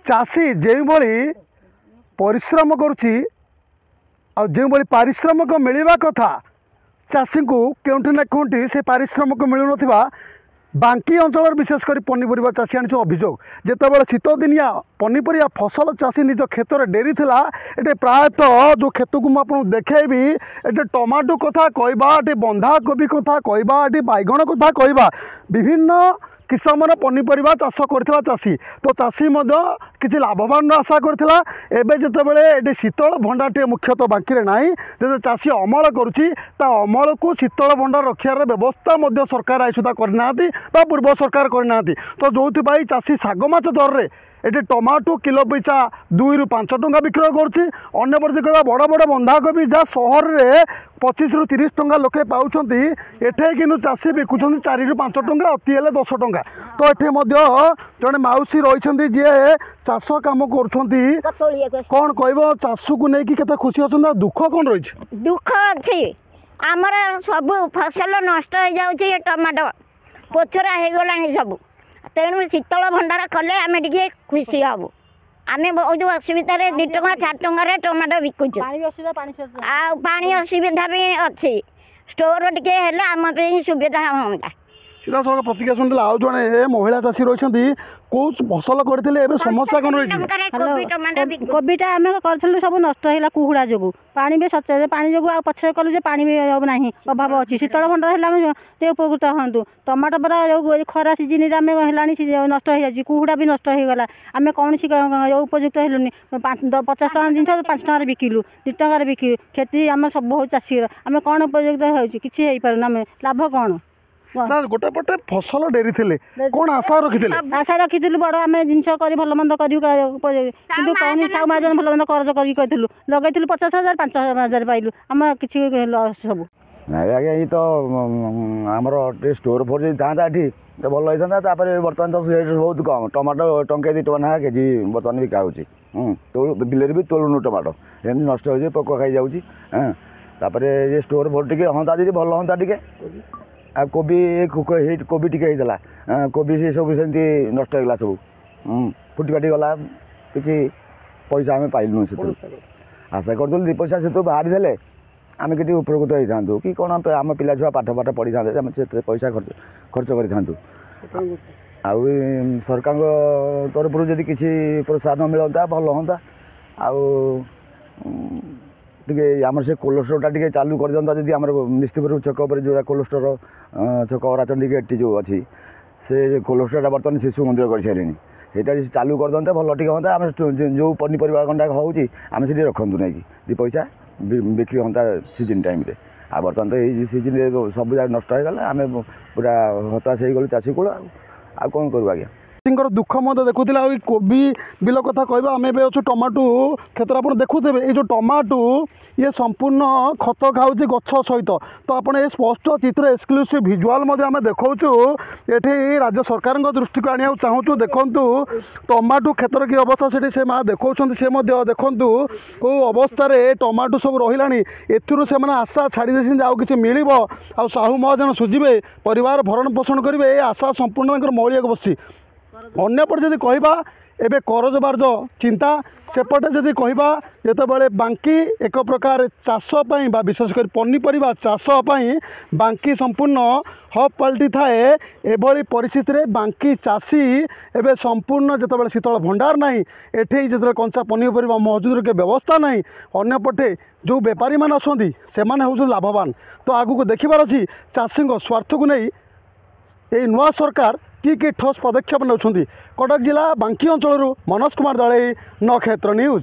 चाषी जो परिश्रम करुच्ची जो पारिश्रमिक मिलवा कथा चाषी को केउंठी ना केउंठी से पारिश्रमिक मिलू ना बांकी अंचल विशेषकर पनीपरिया चाषी आनी अभियोग जितेबाला शीत दिनिया पनीपरिया फसल चाषी निज क्षेत्र में डेरी थिला एटे प्रायतः जो क्षेत्र को मुझे देखी एटे टमाटो कथा कहवा एटे बंधाकोबी कथा कहवा एटे बैगण कथा कहवा विभिन्न किसम पनीपरिया चाष करथिला चाषी तो चाषी किसी लाभवान आशा करथिला एबे जेतेबेले एटे शीतल भंडारटे मुख्यतः बाकी ना जब चाषी अमल करुच्ची अमल को शीतल भंडार रखार व्यवस्था सरकार आई सुधा करना पूर्व सरकार करना तो जो चाषी साग माछ दर में ये टमाटो किलो पिछा 2 ରୁ 5 टंका विक्रय करुच्ची अंपरती कह बड़ बड़ बंधाकोबी जहाँ सहर में 25 ରୁ 30 टंका लोके पाँच एठे कि चाषी बिकुंट 4 ରୁ 5 टंका अति हेल्ले 10 टंका तो ये जड़े मौसी रही जी चाष कम कर कौन कह चाष को लेकिन केते खुशी अच्छा दुख कौन रही दुख अच्छी आमर सब फसल नष्ट हो जाए टमाटो पोचरा हो गला सब तेणु शीतल भंडार कले आम टे खुशी हबू आम बहुत असुविधा 2 टंका 4 टंकार टमाटो बिकुचु पानी असुविधा भी अच्छी स्टोर टे आम सुविधा हाँ सीधा सड़क प्रतिक्रिया शुणुले आउ जड़े महिला चाषी रही कौ फसल करते समस्या कौन रही कोबीटा आम करूँ सब नष्ट है कुहुड़ा जो पानी भी सच पानी जो पछे कलु पानी भी ना अभाव अच्छी शीतल भंडार है उपकृत हाँ टमाटो परा जो खरा सीजन आम है नष्ट हो जाए कुहुड़ा भी नष्ट हो गला आम कौन उपयुक्त हेलुनि 50 टका जिन 5 टकर बिकिलु 2 टकर बिकिलु खेती आम सब बहुत चाषी आम कौन उपयुक्त हो लाभ कौन गोटे पटे फसल डेरी थे कौन आशा रखी आशा रखी बड़ आम जिन भल मंद कर कौन साहू महाजन भल मंद कर्ज करूँ लगे 50,000 5,000 पाइलु आम कि लस सब ना आज्ञा ये तो आमर स्टोर फोर जी था ये तो भल होता बर्तमान तो रेट बहुत कम टमाटो टंके 2 टका ना केजी बर्तमान बिका हो बिलर भी तोलुनु टमाटो एमती नष्ट हो पोक खाई जाऊँगी तापर ये स्टोर फोर टे हाँ जी भल हाँ टे आ कोबी कोबी टी कोबी से सब सेमती नष्ट होगा सब फुटी फाटी गला कि पैसा आम पाइलु से आशा करूँ 2 पैसा से तो बाहरी देले आम कि उपकृत होता कि कौन आम पिला छुआ पाठ पाठ पढ़ी था पैसा खर्च कर आउ सरकार तरफ जदि किसी प्रोत्साहन मिलता भल हाँ टे आमर से कोल्ड स्टोर टे चालू कर दिंता जब आम मिस्त्रीपुर छक पर जो कोल्ड स्टोर छक राचंडी एटी जो अच्छी से कोल्ड स्टोर बर्तमान शिशु मंदिर कर सारे यहाँ चालू कर दिंते भल टे हाँ आम जो पनीपरिया कंटा होती आम से रखु ना कि 2 पैसा बिक्री हाँ सीजन टाइम आ बर्तमान तो ये सीजन सब जगह नष्ट हो गला आम पूरा हताश हो गलु चाषी कूल आ कौन करूँ आज्ञा दुख मत देखुला कोबी बिल कथा कह आम ए टमाटो क्षेत्र आप देखुथे ये जो टमाटो ये संपूर्ण खत खाऊँ गछ सहित तो आप स्पष्ट चित्र एक्सक्लूसिव भिजुआल आम देखु ये राज्य सरकार दृष्टि को आने चाहूँ देखु टमाटो क्षेत्र की अवस्था से माँ देखा सी देखु कौ अवस्था टमाटो सब रहा आशा छाड़ी आउ कि मिल साहू महाजन सुझे परिवार भरण पोषण करेंगे ये आशा संपूर्ण मौलिक बसी अन्यपटे जदि कहवा एबे करज बार्ज चिंता सेपटे जदि कहवा जितेबाला बांकी एक प्रकार चाषपाई विशेषकर पनीपरिया चाषपाई बांकी संपूर्ण हब पलटि थाए एभली परिस्थिति रे बांकी चाषी एबे संपूर्ण जितेबाला शीतल भंडार ना एठे जिते कंचा पनीपरिया मौजूद के व्यवस्था ना अन्यपटे जो बेपारी मान आसती से हूँ लाभवान तो आगू देखिबार अच्छी चाषी स्वार्थ को नहीं ये नुआ सरकार कि ठोस पदक्षेप नौछंती कटक जिला बांकी अंचल मनोज कुमार दले नक्षेत्र न्यूज।